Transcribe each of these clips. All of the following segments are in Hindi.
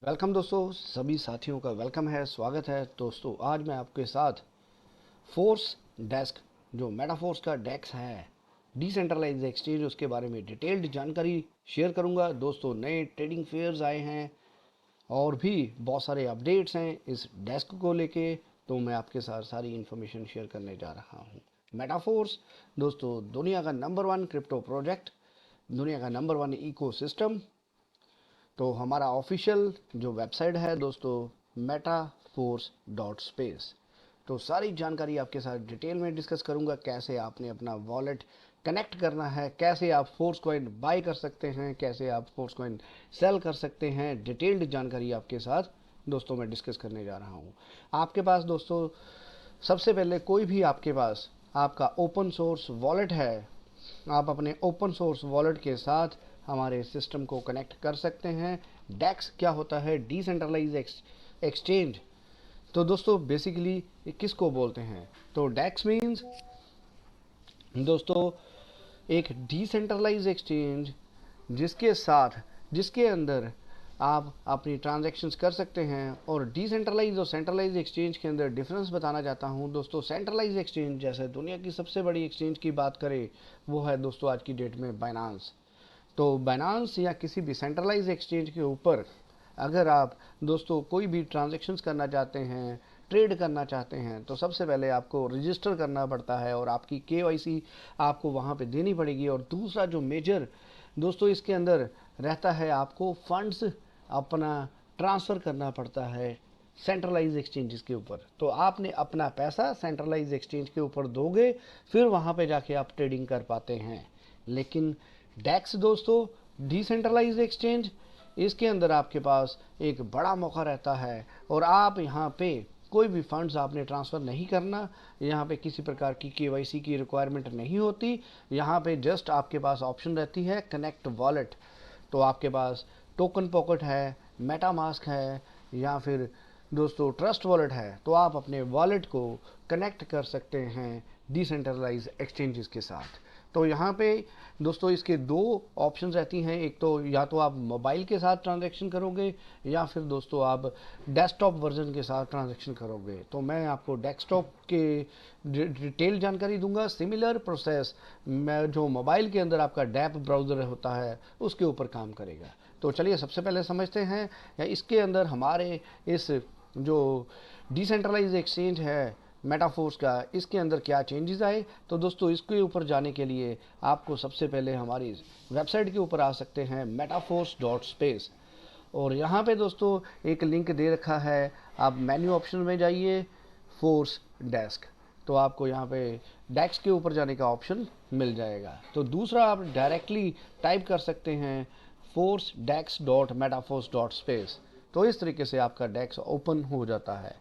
वेलकम दोस्तों, सभी साथियों का वेलकम है, स्वागत है। दोस्तों आज मैं आपके साथ फोर्स डेस्क जो मेटाफोर्स का डेस्क है, डिसेंट्रलाइज एक्सचेंज, उसके बारे में डिटेल्ड जानकारी शेयर करूंगा। दोस्तों नए ट्रेडिंग फेयर्स आए हैं और भी बहुत सारे अपडेट्स हैं इस डेस्क को लेके, तो मैं आपके साथ सारी इन्फॉर्मेशन शेयर करने जा रहा हूँ। मेटाफोर्स दोस्तों दुनिया का नंबर वन क्रिप्टो प्रोजेक्ट, दुनिया का नंबर वन इकोसिस्टम। तो हमारा ऑफिशियल जो वेबसाइट है दोस्तों, metaforce.space। तो सारी जानकारी आपके साथ डिटेल में डिस्कस करूंगा, कैसे आपने अपना वॉलेट कनेक्ट करना है, कैसे आप फोर्स कॉइन बाय कर सकते हैं, कैसे आप फोर्स कॉइन सेल कर सकते हैं। डिटेल्ड जानकारी आपके साथ दोस्तों मैं डिस्कस करने जा रहा हूं। आपके पास दोस्तों सबसे पहले कोई भी आपके पास आपका ओपन सोर्स वॉलेट है, आप अपने ओपन सोर्स वॉलेट के साथ हमारे सिस्टम को कनेक्ट कर सकते हैं। डेक्स क्या होता है? Decentralise exchange. तो दोस्तों बेसिकली किसको बोलते हैं? तो डेक्स मीन्स दोस्तों एक डिसेंट्रलाइज एक्सचेंज जिसके अंदर आप अपनी ट्रांजैक्शंस कर सकते हैं। और डिसेंट्रलाइज और सेंट्रलाइज एक्सचेंज के अंदर डिफरेंस बताना चाहता हूं दोस्तों। सेंट्रलाइज एक्सचेंज जैसे दुनिया की सबसे बड़ी एक्सचेंज की बात करें, वो है दोस्तों आज की डेट में बाइनांस। तो बाइनांस या किसी भी सेंट्रलाइज एक्सचेंज के ऊपर अगर आप दोस्तों कोई भी ट्रांजेक्शन्स करना चाहते हैं, ट्रेड करना चाहते हैं, तो सबसे पहले आपको रजिस्टर करना पड़ता है और आपकी केवाईसी आपको वहाँ पे देनी पड़ेगी। और दूसरा जो मेजर दोस्तों इसके अंदर रहता है, आपको फंड्स अपना ट्रांसफ़र करना पड़ता है सेंट्रलाइज एक्सचेंजेस के ऊपर। तो आपने अपना पैसा सेंट्रलाइज एक्सचेंज के ऊपर दोगे, फिर वहाँ पे जाके आप ट्रेडिंग कर पाते हैं। लेकिन डेक्स दोस्तों डिसेंट्रलाइज एक्सचेंज, इसके अंदर आपके पास एक बड़ा मौका रहता है और आप यहाँ पे कोई भी फंड्स आपने ट्रांसफ़र नहीं करना, यहाँ पे किसी प्रकार की केवाईसी की रिक्वायरमेंट नहीं होती। यहाँ पे जस्ट आपके पास ऑप्शन रहती है कनेक्ट वॉलेट। तो आपके पास टोकन पॉकेट है, मेटामास्क है, या फिर दोस्तों ट्रस्ट वॉलेट है, तो आप अपने वॉलेट को कनेक्ट कर सकते हैं डिसेंट्रलाइज एक्सचेंजेस के साथ। तो यहाँ पे दोस्तों इसके दो ऑप्शंस रहती हैं, एक तो या तो आप मोबाइल के साथ ट्रांजैक्शन करोगे या फिर दोस्तों आप डेस्कटॉप वर्जन के साथ ट्रांजैक्शन करोगे। तो मैं आपको डेस्कटॉप के डिटेल जानकारी दूंगा। सिमिलर प्रोसेस मैं जो मोबाइल के अंदर आपका डैप ब्राउज़र होता है उसके ऊपर काम करेगा। तो चलिए सबसे पहले समझते हैं या इसके अंदर हमारे इस जो डिसेंट्रलाइज एक्सचेंज है मेटाफोर्स का, इसके अंदर क्या चेंजेस आए। तो दोस्तों इसके ऊपर जाने के लिए आपको सबसे पहले हमारी वेबसाइट के ऊपर आ सकते हैं metaforce.space। और यहाँ पे दोस्तों एक लिंक दे रखा है, आप मेन्यू ऑप्शन में जाइए, फोर्स डेस्क। तो आपको यहाँ पे डेस्क के ऊपर जाने का ऑप्शन मिल जाएगा। तो दूसरा आप डायरेक्टली टाइप कर सकते हैं force desk dot metaforce dot space. तो इस तरीके से आपका डेस्क ओपन हो जाता है।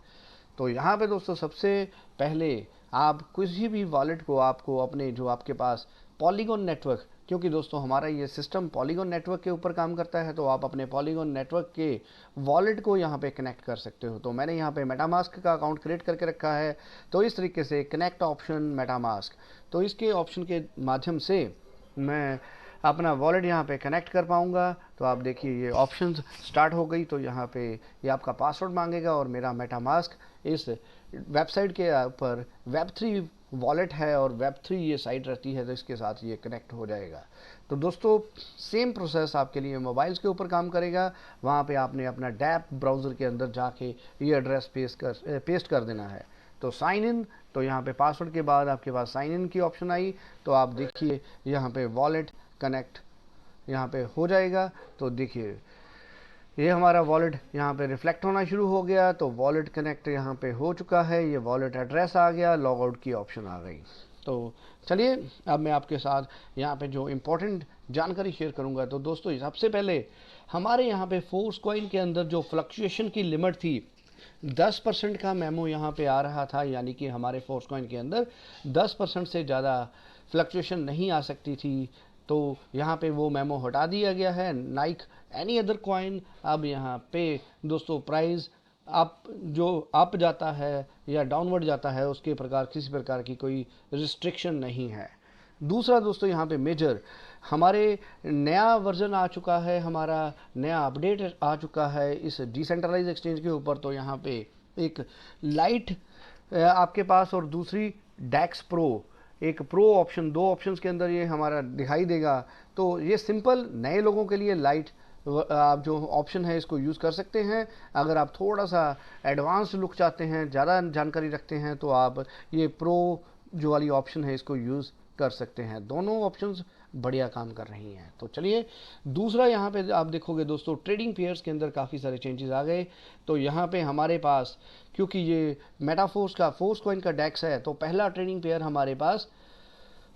तो यहाँ पे दोस्तों सबसे पहले आप किसी भी वॉलेट को आपको अपने जो आपके पास पॉलीगॉन नेटवर्क, क्योंकि दोस्तों हमारा ये सिस्टम पॉलीगॉन नेटवर्क के ऊपर काम करता है, तो आप अपने पॉलीगॉन नेटवर्क के वॉलेट को यहाँ पे कनेक्ट कर सकते हो। तो मैंने यहाँ पे मेटामास्क का अकाउंट क्रिएट करके रखा है। तो इस तरीके से कनेक्ट ऑप्शन मेटामास्क, तो इसके ऑप्शन के माध्यम से मैं अपना वॉलेट यहाँ पे कनेक्ट कर पाऊँगा। तो आप देखिए ये ऑप्शंस स्टार्ट हो गई। तो यहाँ पे ये आपका पासवर्ड मांगेगा और मेरा मेटामास्क इस वेबसाइट के ऊपर वेब3 वॉलेट है और वेब3 ये साइट रहती है, तो इसके साथ ये कनेक्ट हो जाएगा। तो दोस्तों सेम प्रोसेस आपके लिए मोबाइल्स के ऊपर काम करेगा। वहाँ पे आपने अपना डैप ब्राउज़र के अंदर जाके ये एड्रेस पेस्ट कर देना है। तो साइन इन, तो यहाँ पे पासवर्ड के बाद आपके पास साइन इन की ऑप्शन आई। तो आप देखिए यहाँ पे वॉलेट कनेक्ट यहाँ पे हो जाएगा। तो देखिए ये हमारा वॉलेट यहाँ पे रिफ्लेक्ट होना शुरू हो गया। तो वॉलेट कनेक्ट यहाँ पे हो चुका है, ये वॉलेट एड्रेस आ गया, लॉग आउट की ऑप्शन आ गई। तो चलिए अब मैं आपके साथ यहाँ पे जो इम्पोर्टेंट जानकारी शेयर करूँगा। तो दोस्तों सबसे पहले हमारे यहाँ पे फोर्स कॉइन के अंदर जो फ्लक्चुएशन की लिमिट थी 10% का मेमो यहाँ पे आ रहा था, यानी कि हमारे फोर्स कॉइन के अंदर 10% से ज़्यादा फ्लक्चुएशन नहीं आ सकती थी। तो यहाँ पे वो मेमो हटा दिया गया है। नाइक एनी अदर कॉइन, अब यहाँ पे दोस्तों प्राइस अप जो अप जाता है या डाउनवर्ड जाता है, उसके प्रकार किसी प्रकार की कोई रिस्ट्रिक्शन नहीं है। दूसरा दोस्तों यहाँ पे मेजर, हमारे नया वर्जन आ चुका है, हमारा नया अपडेट आ चुका है इस डिसेंट्रलाइज एक्सचेंज के ऊपर। तो यहाँ पे एक लाइट आपके पास और दूसरी डैक्स प्रो, एक प्रो ऑप्शन, दो ऑप्शंस के अंदर ये हमारा दिखाई देगा। तो ये सिंपल नए लोगों के लिए लाइट आप जो ऑप्शन है इसको यूज़ कर सकते हैं। अगर आप थोड़ा सा एडवांस लुक चाहते हैं, ज़्यादा जानकारी रखते हैं, तो आप ये प्रो जो वाली ऑप्शन है इसको यूज़ कर सकते हैं। दोनों ऑप्शंस बढ़िया काम कर रही हैं। तो चलिए दूसरा यहाँ पे आप देखोगे दोस्तों, ट्रेडिंग पेयर्स के अंदर काफ़ी सारे चेंजेस आ गए। तो यहाँ पे हमारे पास, क्योंकि ये मेटाफोर्स का फोर्स कॉइन का डेक्स है, तो पहला ट्रेडिंग पेयर हमारे पास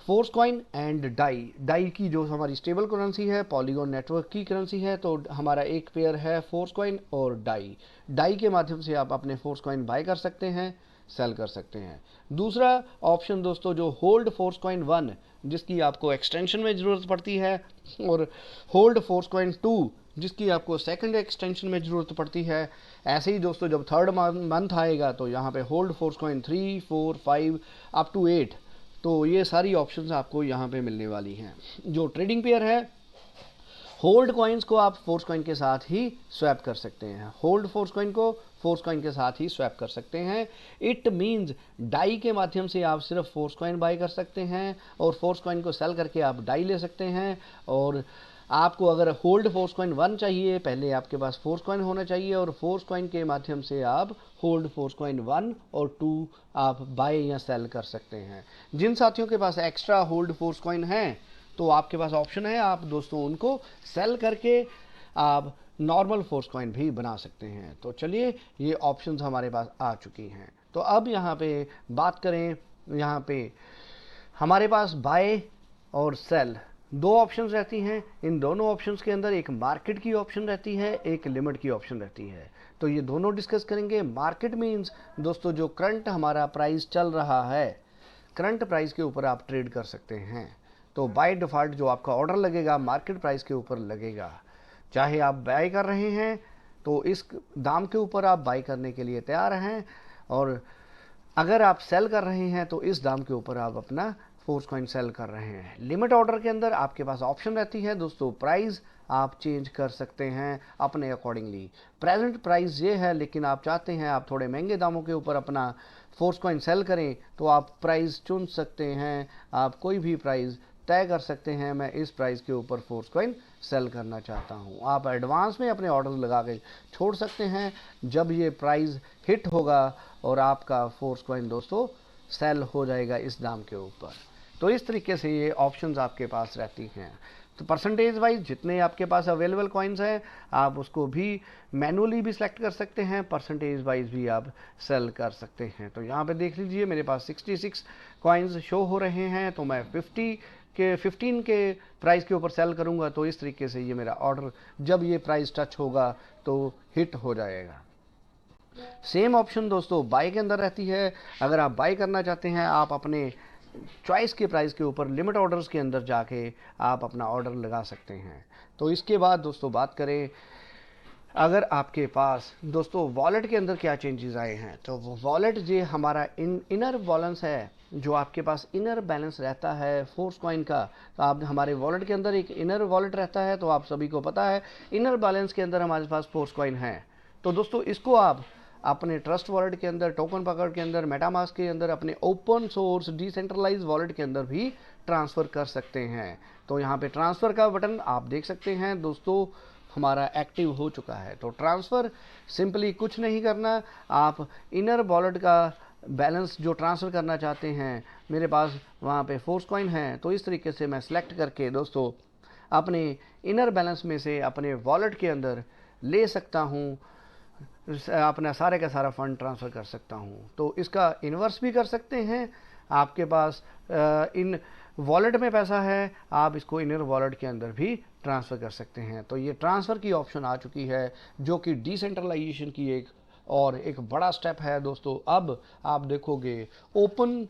Force coin and DAI, DAI की जो हमारी स्टेबल करेंसी है, पॉलीगॉन नेटवर्क की करेंसी है। तो हमारा एक पेयर है फोर्स कॉइन और डाई। डाई के माध्यम से आप अपने फोर्स कॉइन बाय कर सकते हैं, सेल कर सकते हैं। दूसरा ऑप्शन दोस्तों जो होल्ड फोर्स कॉइन 1, जिसकी आपको एक्सटेंशन में ज़रूरत पड़ती है, और होल्ड फोर्स कॉइन 2, जिसकी आपको सेकंड एक्सटेंशन में ज़रूरत पड़ती है। ऐसे ही दोस्तों जब थर्ड मंथ आएगा तो यहाँ पे hold force coin 3, 4, 5 up to 8। तो ये सारी ऑप्शंस आपको यहाँ पे मिलने वाली हैं। जो ट्रेडिंग पेयर है, होल्ड कॉइन्स को आप फोर्स कॉइन के साथ ही स्वैप कर सकते हैं, होल्ड फोर्स कॉइन को फोर्स कॉइन के साथ ही स्वैप कर सकते हैं। इट मीन्स डाई के माध्यम से आप सिर्फ फोर्स कॉइन बाय कर सकते हैं और फोर्स कॉइन को सेल करके आप डाई ले सकते हैं। और आपको अगर होल्ड फोर्स कॉइन 1 चाहिए, पहले आपके पास फोर्स कॉइन होना चाहिए और फोर्स कॉइन के माध्यम से आप होल्ड फोर्स कॉइन 1 और 2 आप बाय या सेल कर सकते हैं। जिन साथियों के पास एक्स्ट्रा होल्ड फोर्स कॉइन है, तो आपके पास ऑप्शन है, आप दोस्तों उनको सेल करके आप नॉर्मल फोर्स कॉइन भी बना सकते हैं। तो चलिए ये ऑप्शंस हमारे पास आ चुकी हैं। तो अब यहाँ पे बात करें, यहाँ पे हमारे पास बाय और सेल दो ऑप्शंस रहती हैं। इन दोनों ऑप्शंस के अंदर एक मार्केट की ऑप्शन रहती है, एक लिमिट की ऑप्शन रहती है। तो ये दोनों डिस्कस करेंगे। मार्केट मीन्स दोस्तों जो करंट हमारा प्राइस चल रहा है, करंट प्राइस के ऊपर आप ट्रेड कर सकते हैं। तो बाय डिफ़ॉल्ट जो आपका ऑर्डर लगेगा मार्केट प्राइस के ऊपर लगेगा। चाहे आप बाय कर रहे हैं तो इस दाम के ऊपर आप बाय करने के लिए तैयार हैं, और अगर आप सेल कर रहे हैं तो इस दाम के ऊपर आप अपना फोर्स कॉइन सेल कर रहे हैं। लिमिट ऑर्डर के अंदर आपके पास ऑप्शन रहती है दोस्तों, प्राइस आप चेंज कर सकते हैं अपने अकॉर्डिंगली। प्रेजेंट प्राइस ये है, लेकिन आप चाहते हैं आप थोड़े महंगे दामों के ऊपर अपना फोर्स कॉइन सेल करें, तो आप प्राइस चुन सकते हैं, आप कोई भी प्राइस तय कर सकते हैं। मैं इस प्राइस के ऊपर फोर्स कॉइन सेल करना चाहता हूं। आप एडवांस में अपने ऑर्डर लगा के छोड़ सकते हैं। जब ये प्राइस हिट होगा और आपका फोर्स कॉइन दोस्तों सेल हो जाएगा इस दाम के ऊपर। तो इस तरीके से ये ऑप्शंस आपके पास रहती हैं। तो परसेंटेज वाइज जितने आपके पास अवेलेबल कॉइन्स हैं, आप उसको भी मैनुअली भी सिलेक्ट कर सकते हैं, परसेंटेज वाइज भी आप सेल कर सकते हैं। तो यहाँ पे देख लीजिए मेरे पास 66 कॉइन्स शो हो रहे हैं। तो मैं 15 के प्राइस के ऊपर सेल करूँगा, तो इस तरीके से ये मेरा ऑर्डर जब ये प्राइस टच होगा तो हिट हो जाएगा। सेम ऑप्शन दोस्तों बाय के अंदर रहती है। अगर आप बाय करना चाहते हैं, आप अपने चॉइस के प्राइस के ऊपर लिमिट ऑर्डर्स के अंदर जाके आप अपना ऑर्डर लगा सकते हैं। तो इसके बाद दोस्तों बात करें, अगर आपके पास दोस्तों वॉलेट के अंदर क्या चेंजेस आए हैं, तो वो वॉलेट जो हमारा इनर बैलेंस है, जो आपके पास इनर बैलेंस रहता है फोर्स कॉइन का, तो आप हमारे वॉलेट के अंदर एक इनर वॉलेट रहता है। तो आप सभी को पता है इनर बैलेंस के अंदर हमारे पास फोर्स कॉइन है। तो दोस्तों इसको आप अपने ट्रस्ट वॉलेट के अंदर, टोकन पकड़ के अंदर, मेटामास्क के अंदर, अपने ओपन सोर्स डिसेंट्रलाइज वॉलेट के अंदर भी ट्रांसफ़र कर सकते हैं। तो यहाँ पे ट्रांसफ़र का बटन आप देख सकते हैं दोस्तों हमारा एक्टिव हो चुका है। तो ट्रांसफ़र सिंपली कुछ नहीं करना, आप इनर वॉलेट का बैलेंस जो ट्रांसफ़र करना चाहते हैं, मेरे पास वहाँ पे फोर्स कॉइन है, तो इस तरीके से मैं सिलेक्ट करके दोस्तों अपने इनर बैलेंस में से अपने वॉलेट के अंदर ले सकता हूँ, अपना सारे का सारा फंड ट्रांसफ़र कर सकता हूँ। तो इसका इन्वर्स भी कर सकते हैं। आपके पास इन वॉलेट में पैसा है, आप इसको इनर वॉलेट के अंदर भी ट्रांसफ़र कर सकते हैं। तो ये ट्रांसफ़र की ऑप्शन आ चुकी है, जो कि डिसेंट्रलाइजेशन की एक बड़ा स्टेप है दोस्तों। अब आप देखोगे ओपन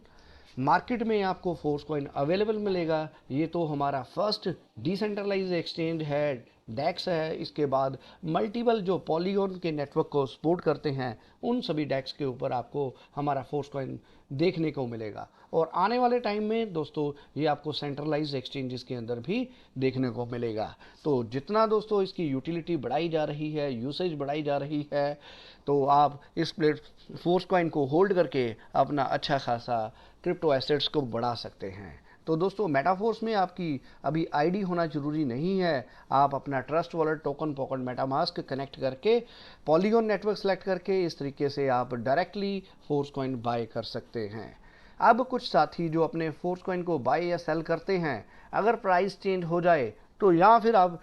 मार्केट में आपको फोर्स कॉइन अवेलेबल मिलेगा। ये तो हमारा फर्स्ट डिसेंट्रलाइज एक्सचेंज है, डेक्स है। इसके बाद मल्टीपल जो पॉलीगॉन के नेटवर्क को सपोर्ट करते हैं, उन सभी डेक्स के ऊपर आपको हमारा फोर्स कॉइन देखने को मिलेगा। और आने वाले टाइम में दोस्तों ये आपको सेंट्रलाइज एक्सचेंजेस के अंदर भी देखने को मिलेगा। तो जितना दोस्तों इसकी यूटिलिटी बढ़ाई जा रही है, यूसेज बढ़ाई जा रही है, तो आप इस प्लेट फोर्स कॉइन को होल्ड करके अपना अच्छा खासा क्रिप्टो एसेट्स को बढ़ा सकते हैं। तो दोस्तों मेटाफोर्स में आपकी अभी आईडी होना जरूरी नहीं है। आप अपना trust wallet token pocket MetaMask connect करके पॉलीगॉन नेटवर्क सेलेक्ट करके इस तरीके से आप डायरेक्टली फोर्स कॉइन बाय कर सकते हैं। अब कुछ साथी जो अपने फोर्स कॉइन को बाय या सेल करते हैं, अगर प्राइस चेंज हो जाए तो या फिर आप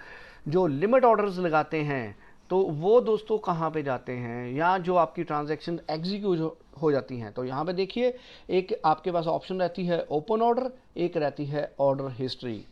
जो लिमिट ऑर्डर्स लगाते हैं, तो वो दोस्तों कहाँ पे जाते हैं, या जो आपकी ट्रांजैक्शन एग्जीक्यूट हो जाती हैं। तो यहाँ पे देखिए, एक आपके पास ऑप्शन रहती है ओपन ऑर्डर, एक रहती है ऑर्डर हिस्ट्री।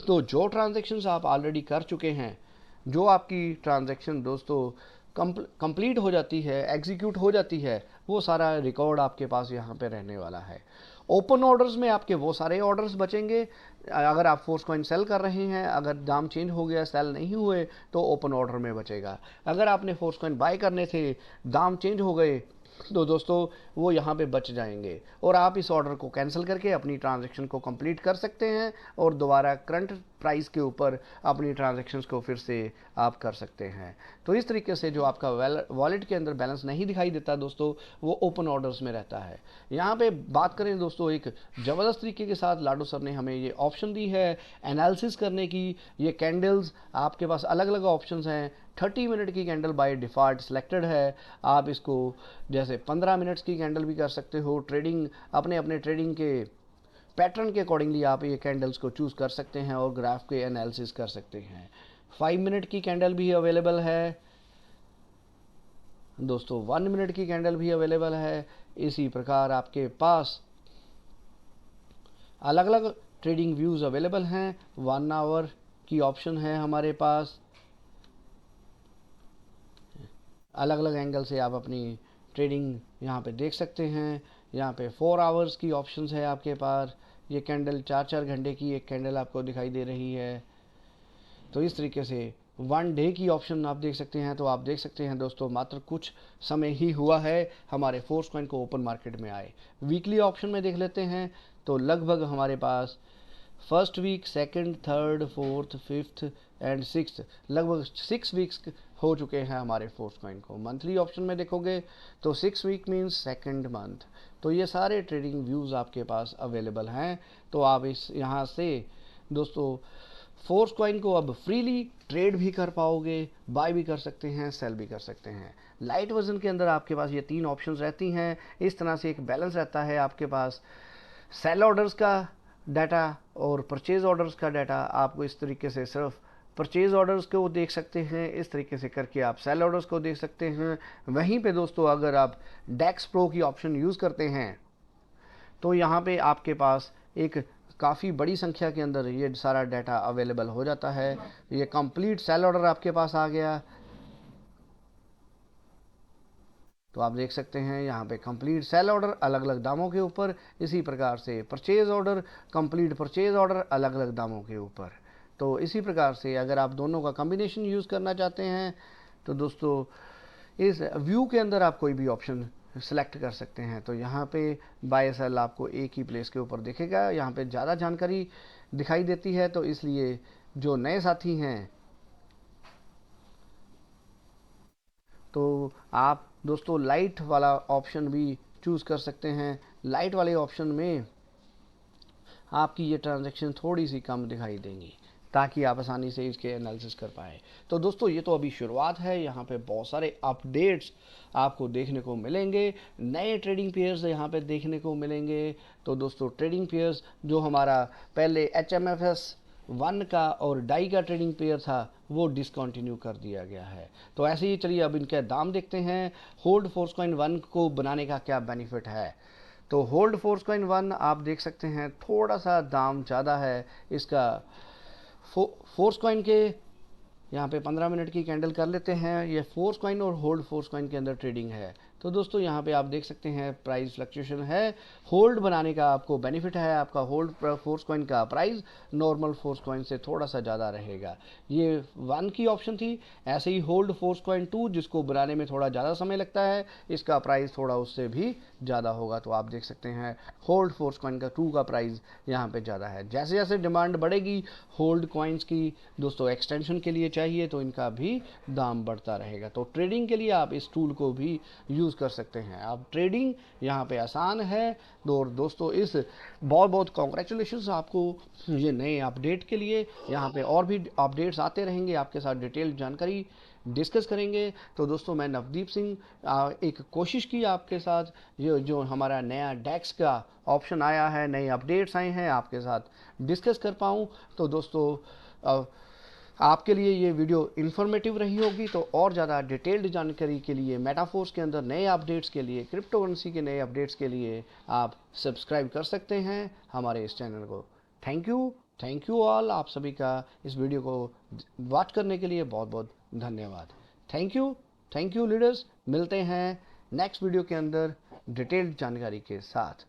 तो जो ट्रांजैक्शंस आप ऑलरेडी कर चुके हैं, जो आपकी ट्रांजैक्शन दोस्तों कंप्लीट हो जाती है, एग्जीक्यूट हो जाती है, वो सारा रिकॉर्ड आपके पास यहाँ पे रहने वाला है। ओपन ऑर्डर्स में आपके वो सारे ऑर्डर्स बचेंगे। अगर आप फोर्स कॉइन सेल कर रहे हैं, अगर दाम चेंज हो गया, सेल नहीं हुए, तो ओपन ऑर्डर में बचेगा। अगर आपने फोर्स कॉइन बाय करने थे, दाम चेंज हो गए, तो दोस्तों वो यहाँ पे बच जाएंगे और आप इस ऑर्डर को कैंसिल करके अपनी ट्रांजैक्शन को कंप्लीट कर सकते हैं और दोबारा करंट प्राइस के ऊपर अपनी ट्रांजैक्शंस को फिर से आप कर सकते हैं। तो इस तरीके से जो आपका वॉलेट के अंदर बैलेंस नहीं दिखाई देता दोस्तों, वो ओपन ऑर्डर्स में रहता है। यहाँ पे बात करें दोस्तों, एक ज़बरदस्त तरीके के साथ लाडो सर ने हमें ये ऑप्शन दी है एनालिसिस करने की। ये कैंडल्स आपके पास अलग अलग ऑप्शंस हैं। 30 मिनट की कैंडल बाय डिफ़ॉल्ट सिलेक्टेड है। आप इसको जैसे 15 मिनट्स की कैंडल भी कर सकते हो। ट्रेडिंग अपने अपने ट्रेडिंग के पैटर्न के अकॉर्डिंगली आप ये कैंडल्स को चूज़ कर सकते हैं और ग्राफ के एनालिसिस कर सकते हैं। 5 मिनट की कैंडल भी अवेलेबल है दोस्तों, 1 मिनट की कैंडल भी अवेलेबल है। इसी प्रकार आपके पास अलग अलग ट्रेडिंग व्यूज़ अवेलेबल हैं। 1 आवर की ऑप्शन है हमारे पास। अलग अलग एंगल से आप अपनी ट्रेडिंग यहाँ पे देख सकते हैं। यहाँ पे 4 आवर्स की ऑप्शंस है आपके पास। ये कैंडल 4-4 घंटे की एक कैंडल आपको दिखाई दे रही है। तो इस तरीके से 1 डे की ऑप्शन आप देख सकते हैं। तो आप देख सकते हैं दोस्तों, मात्र कुछ समय ही हुआ है हमारे फोर्स कॉइन को ओपन मार्केट में आए। वीकली ऑप्शन में देख लेते हैं, तो लगभग हमारे पास first week, second, third, fourth, fifth and sixth, लगभग 6 वीक्स हो चुके हैं हमारे फोर्स कॉइन को। मंथली ऑप्शन में देखोगे तो 6 वीक मीन्स सेकंड मंथ। तो ये सारे ट्रेडिंग व्यूज़ आपके पास अवेलेबल हैं। तो आप इस यहाँ से दोस्तों फोर्स कॉइन को अब फ्रीली ट्रेड भी कर पाओगे, बाय भी कर सकते हैं, सेल भी कर सकते हैं। लाइट वर्जन के अंदर आपके पास ये 3 ऑप्शंस रहती हैं। इस तरह से एक बैलेंस रहता है आपके पास। सेल ऑर्डर्स का डाटा और परचेज ऑर्डर्स का डाटा, आपको इस तरीके से सिर्फ परचेज ऑर्डर्स को देख सकते हैं। इस तरीके से करके आप सेल ऑर्डर्स को देख सकते हैं। वहीं पे दोस्तों अगर आप डेक्स प्रो की ऑप्शन यूज़ करते हैं, तो यहाँ पे आपके पास एक काफ़ी बड़ी संख्या के अंदर ये सारा डाटा अवेलेबल हो जाता है। ये कंप्लीट सेल ऑर्डर आपके पास आ गया। तो आप देख सकते हैं यहाँ पे कंप्लीट सेल ऑर्डर अलग अलग दामों के ऊपर। इसी प्रकार से purchase order, complete purchase order अलग अलग दामों के ऊपर। तो इसी प्रकार से अगर आप दोनों का कॉम्बिनेशन यूज़ करना चाहते हैं, तो दोस्तों इस व्यू के अंदर आप कोई भी ऑप्शन सेलेक्ट कर सकते हैं। तो यहाँ पे बाय सेल आपको एक ही प्लेस के ऊपर दिखेगा। यहाँ पे ज़्यादा जानकारी दिखाई देती है, तो इसलिए जो नए साथी हैं, तो आप दोस्तों लाइट वाला ऑप्शन भी चूज़ कर सकते हैं। लाइट वाले ऑप्शन में आपकी ये ट्रांजैक्शन थोड़ी सी कम दिखाई देंगी, ताकि आप आसानी से इसके एनालिसिस कर पाएँ। तो दोस्तों ये तो अभी शुरुआत है। यहाँ पे बहुत सारे अपडेट्स आपको देखने को मिलेंगे, नए ट्रेडिंग पेयर्स यहाँ पे देखने को मिलेंगे। तो दोस्तों ट्रेडिंग पेयर्स जो हमारा पहले HMFS 1 का और डाई का ट्रेडिंग पेयर था, वो डिसकंटिन्यू कर दिया गया है। तो ऐसे ही चलिए अब इनके दाम देखते हैं। होल्ड फोर्स कॉइन 1 को बनाने का क्या बेनिफिट है। तो होल्ड फोर्स कॉइन 1 आप देख सकते हैं थोड़ा सा दाम ज़्यादा है इसका। फोर्स कॉइन के यहाँ पे 15 मिनट की कैंडल कर लेते हैं। ये फोर्स कॉइन और होल्ड फोर्स कॉइन के अंदर ट्रेडिंग है। तो दोस्तों यहाँ पे आप देख सकते हैं प्राइस फ्लक्चुएशन है। होल्ड बनाने का आपको बेनिफिट है। आपका होल्ड फोर्स कॉइन का प्राइस नॉर्मल फोर्स कॉइन से थोड़ा सा ज़्यादा रहेगा। ये 1 की ऑप्शन थी। ऐसे ही होल्ड फोर्स कॉइन 2 जिसको बनाने में थोड़ा ज़्यादा समय लगता है, इसका प्राइस थोड़ा उससे भी ज़्यादा होगा। तो आप देख सकते हैं होल्ड फोर्स कॉइन का 2 का प्राइस यहाँ पे ज़्यादा है। जैसे जैसे डिमांड बढ़ेगी होल्ड कॉइन्स की दोस्तों एक्सटेंशन के लिए चाहिए तो इनका भी दाम बढ़ता रहेगा। तो ट्रेडिंग के लिए आप इस टूल को भी यूज़ कर सकते हैं। अब ट्रेडिंग यहाँ पे आसान है। दोस्तों इस बहुत बहुत कॉन्ग्रेचुलेशन आपको ये नए अपडेट के लिए। यहाँ पे और भी अपडेट्स आते रहेंगे, आपके साथ डिटेल जानकारी डिस्कस करेंगे। तो दोस्तों मैं नवदीप सिंह एक कोशिश की आपके साथ ये जो हमारा नया डेक्स का ऑप्शन आया है, नए अपडेट्स आए हैं, आपके साथ डिस्कस कर पाऊँ। तो दोस्तों आपके लिए ये वीडियो इन्फॉर्मेटिव रही होगी। तो और ज़्यादा डिटेल्ड जानकारी के लिए, मेटाफोर्स के अंदर नए अपडेट्स के लिए, क्रिप्टो करेंसी के नए अपडेट्स के लिए आप सब्सक्राइब कर सकते हैं हमारे इस चैनल को। थैंक यू ऑल, आप सभी का इस वीडियो को वॉच करने के लिए बहुत बहुत धन्यवाद। Thank you leaders. मिलते हैं नेक्स्ट वीडियो के अंदर डिटेल्ड जानकारी के साथ।